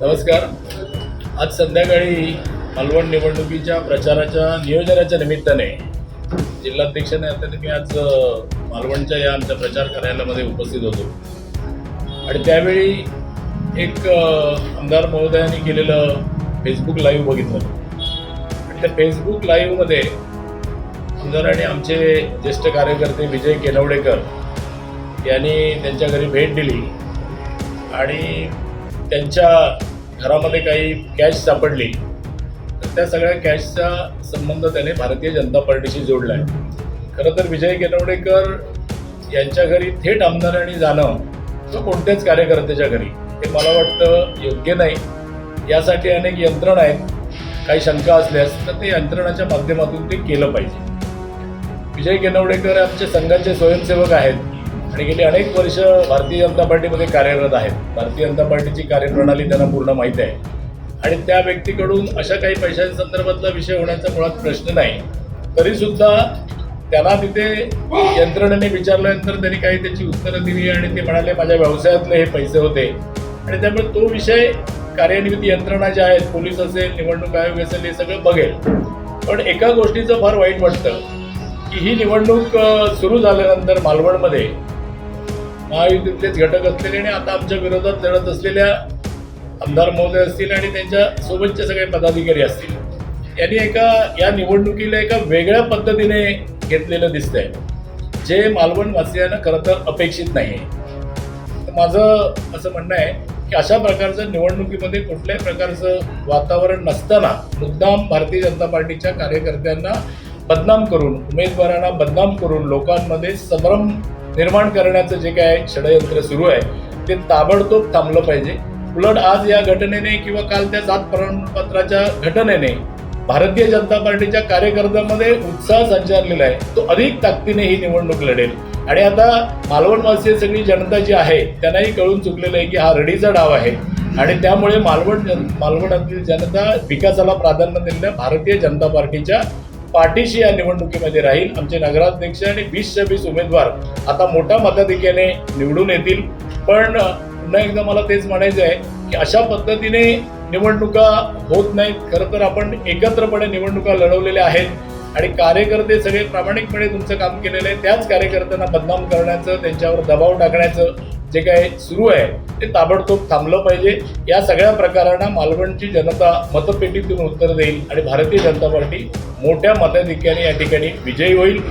नमस्कार. आज संध्याकाळी मालवण निवडणुकीच्या प्रचाराच्या नियोजनाच्या निमित्ताने जिल्हाध्यक्षाने आता मी आज मालवणच्या या आमच्या प्रचार कार्यालयामध्ये उपस्थित होतो आणि त्यावेळी एक आमदार महोदयांनी केलेलं फेसबुक लाईव्ह बघितलं आणि त्या फेसबुक लाईव्हमध्ये आमदारांनी आमचे ज्येष्ठ कार्यकर्ते विजय केनवडेकर यांनी त्यांच्या घरी भेट दिली आणि त्यांच्या घरामध्ये काही कॅश सापडली तर त्या सगळ्या कॅशचा संबंध त्याने भारतीय जनता पार्टीशी जोडला आहे. खरं तर विजय केनवडेकर यांच्या घरी थेट आमदारांनी जाणं किंवा कोणत्याच कार्यकर्त्याच्या घरी हे मला वाटतं योग्य नाही. यासाठी अनेक यंत्रणा आहेत. काही शंका असल्यास तर ते यंत्रणाच्या माध्यमातून ते केलं पाहिजे. विजय केनवडेकर आमच्या संघाचे स्वयंसेवक आहेत आणि गेली अनेक वर्ष भारतीय जनता पार्टीमध्ये कार्यरत आहेत. भारतीय जनता पार्टीची कार्यप्रणाली त्यांना पूर्ण माहीत आहे आणि त्या व्यक्तीकडून अशा काही पैशांसंदर्भातला विषय होण्याचा मुळात प्रश्न नाही. तरीसुद्धा त्यांना तिथे यंत्रणेने विचारल्यानंतर त्यांनी काही त्याची उत्तरं दिली आणि ते म्हणाले माझ्या व्यवसायातले हे पैसे होते आणि त्यामुळे तो विषय कार्यनिर्वाही यंत्रणा ज्या आहेत, पोलीस असेल, निवडणूक आयोग असेल, हे सगळं बघेल. पण एका गोष्टीचं फार वाईट वाटतं की ही निवडणूक सुरू झाल्यानंतर मालवणमध्ये महायुतीतलेच घटक असलेले आणि आता आमच्या विरोधात लढत असलेल्या आमदार महोदय असतील आणि त्यांच्या सोबतचे सगळे पदाधिकारी असतील, यांनी या निवडणुकीला एका वेगळ्या पद्धतीने घेतलेलं दिसतंय जे मालवणवासियांना खरं तर अपेक्षित नाही आहे. तर माझं असं म्हणणं आहे की अशा प्रकारचं निवडणुकीमध्ये कुठल्याही प्रकारचं वातावरण नसताना मुद्दाम भारतीय जनता पार्टीच्या कार्यकर्त्यांना बदनाम करून, उमेदवारांना बदनाम करून लोकांमध्ये संभ्रम निर्माण करण्याचं जे काय षडयंत्र सुरू आहे ते ताबडतोब थांबलं पाहिजे. उलट आज या घटनेने किंवा काल त्या जात प्रमाणपत्राच्या घटनेने भारतीय जनता पार्टीच्या कार्यकर्त्यांमध्ये उत्साह संचारलेला आहे. तो अधिक ताकदीने ही निवडणूक लढेल आणि आता मालवणवासी सगळी जनता जी आहे त्यांनाही कळून चुकलेलं आहे की हा रडीचा डाव आहे आणि त्यामुळे मालवणातील जनता विकासाला प्राधान्य दिलेल्या भारतीय जनता पार्टीच्या पाठीशी या निवडणुकीमध्ये राहील. आमचे नगराध्यक्ष आणि 20 उमेदवार आता मोठ्या मताधिक्याने निवडून येतील. पण पुन्हा एकदा मला तेच म्हणायचं आहे की अशा पद्धतीने निवडणुका होत नाहीत. खरं तर आपण एकत्रपणे निवडणुका लढवलेल्या आहेत आणि कार्यकर्ते सगळे प्रामाणिकपणे तुमचं काम केलेलं आहे. त्याच कार्यकर्त्यांना बदनाम करण्याचं, त्यांच्यावर दबाव टाकण्याचं जे काही सुरू आहे ते ताबडतोब थांबलं पाहिजे. या सगळ्या प्रकारांना मालवणची जनता मतपेटीतून उत्तर देईल आणि भारतीय जनता पार्टी मोठ्या मताधिक्याने या ठिकाणी विजयी होईल.